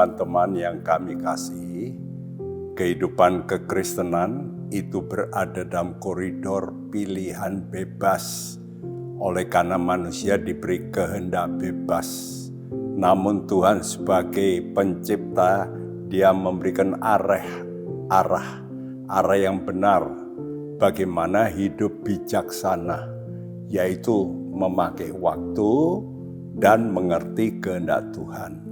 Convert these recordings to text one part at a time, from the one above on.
teman-teman yang kami kasihi, kehidupan kekristenan itu berada dalam koridor pilihan bebas. Oleh karena manusia diberi kehendak bebas. Namun Tuhan sebagai pencipta, Dia memberikan arah yang benar. Bagaimana hidup bijaksana, yaitu memakai waktu dan mengerti kehendak Tuhan.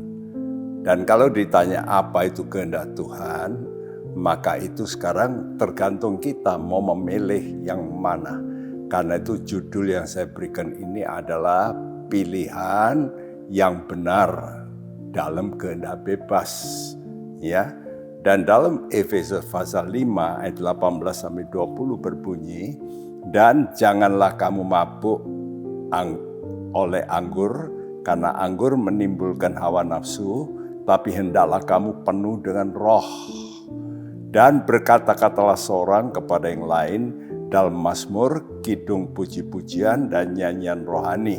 Dan kalau ditanya apa itu kehendak Tuhan, maka itu sekarang tergantung kita mau memilih yang mana. Karena itu judul yang saya berikan ini adalah pilihan yang benar dalam kehendak bebas. Ya. Dan dalam Efesus pasal 5 ayat 18-20 berbunyi, dan janganlah kamu mabuk oleh anggur, karena anggur menimbulkan hawa nafsu, tapi hendaklah kamu penuh dengan roh. Dan berkata-katalah seorang kepada yang lain dalam mazmur, kidung puji-pujian dan nyanyian rohani.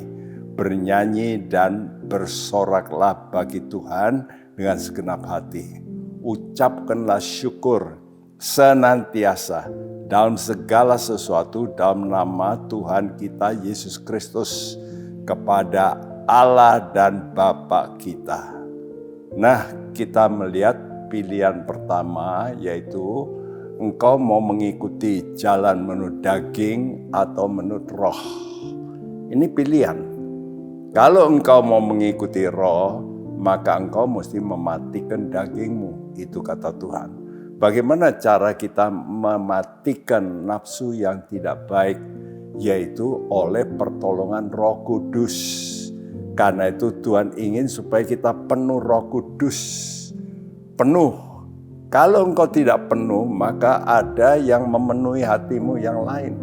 Bernyanyi dan bersoraklah bagi Tuhan dengan segenap hati. Ucapkanlah syukur senantiasa dalam segala sesuatu dalam nama Tuhan kita Yesus Kristus kepada Allah dan Bapa kita. Nah, kita melihat pilihan pertama yaitu engkau mau mengikuti jalan menurut daging atau menurut roh. Ini pilihan. Kalau engkau mau mengikuti roh, maka engkau mesti mematikan dagingmu. Itu kata Tuhan. Bagaimana cara kita mematikan nafsu yang tidak baik? Yaitu oleh pertolongan Roh Kudus. Karena itu Tuhan ingin supaya kita penuh Roh Kudus. Penuh. Kalau engkau tidak penuh, maka ada yang memenuhi hatimu yang lain.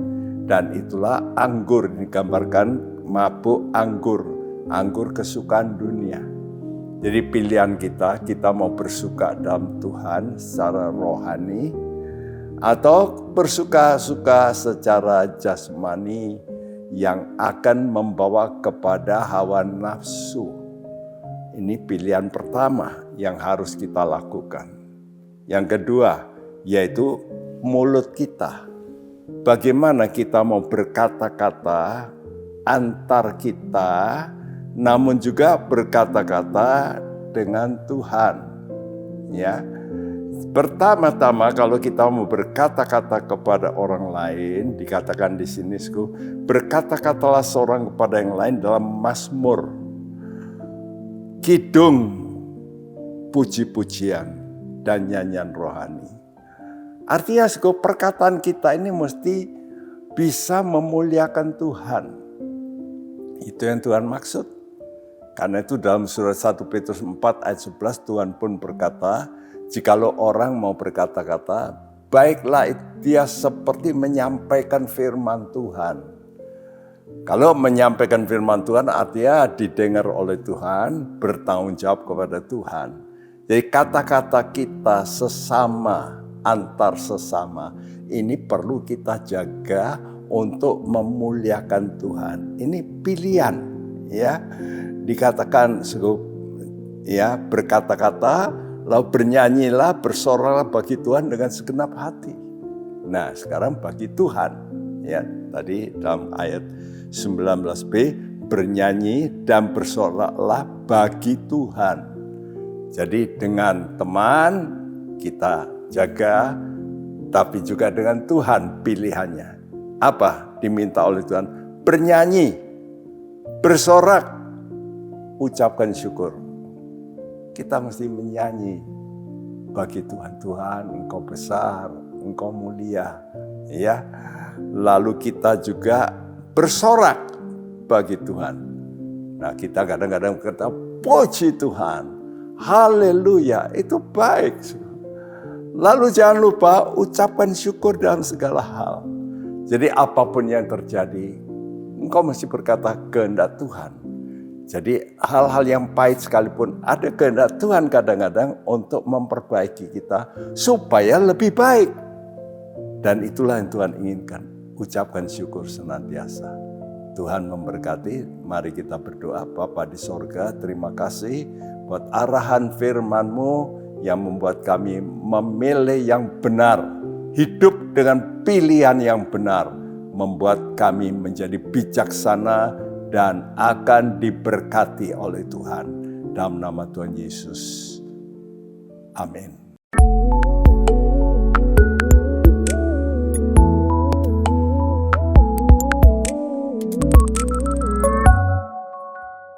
Dan itulah anggur, digambarkan mabuk anggur. Anggur kesukaan dunia. Jadi pilihan kita mau bersuka dalam Tuhan secara rohani, atau bersuka-suka secara jasmani yang akan membawa kepada hawa nafsu. Ini pilihan pertama yang harus kita lakukan. Yang kedua, yaitu mulut kita. Bagaimana kita mau berkata-kata antar kita, namun juga berkata-kata dengan Tuhan. Ya. Pertama-tama kalau kita mau berkata-kata kepada orang lain, dikatakan di sini, berkata-katalah seorang kepada yang lain dalam mazmur, kidung, puji-pujian, dan nyanyian rohani. Artinya perkataan kita ini mesti bisa memuliakan Tuhan. Itu yang Tuhan maksud. Karena itu dalam surat 1 Petrus 4 ayat 11 Tuhan pun berkata, jikalau orang mau berkata-kata, baiklah dia seperti menyampaikan firman Tuhan. Kalau menyampaikan firman Tuhan artinya didengar oleh Tuhan, bertanggung jawab kepada Tuhan. Jadi kata-kata kita sesama, antar sesama, ini perlu kita jaga untuk memuliakan Tuhan. Ini pilihan, ya. Dikatakan ya berkata-kata, lalu bernyanyilah, bersoraklah bagi Tuhan dengan segenap hati. Nah, sekarang bagi Tuhan, ya. Tadi dalam ayat 19b, bernyanyi dan bersoraklah bagi Tuhan. Jadi dengan teman kita jaga, tapi juga dengan Tuhan pilihannya. Apa diminta oleh Tuhan? Bernyanyi, bersorak, ucapkan syukur. Kita mesti menyanyi bagi Tuhan. Tuhan, Engkau besar, Engkau mulia. Ya. Lalu kita juga bersorak bagi Tuhan. Nah, kita kadang-kadang berkata, puji Tuhan, haleluya, itu baik. Lalu jangan lupa ucapkan syukur dalam segala hal. Jadi apapun yang terjadi, engkau mesti berkata kehendak Tuhan. Jadi hal-hal yang pahit sekalipun ada kehendak Tuhan kadang-kadang untuk memperbaiki kita supaya lebih baik. Dan itulah yang Tuhan inginkan. Ucapkan syukur senantiasa. Tuhan memberkati, mari kita berdoa. Bapa di sorga, terima kasih buat arahan firman-Mu yang membuat kami memilih yang benar, hidup dengan pilihan yang benar, membuat kami menjadi bijaksana dan akan diberkati oleh Tuhan. Dalam nama Tuhan Yesus. Amin.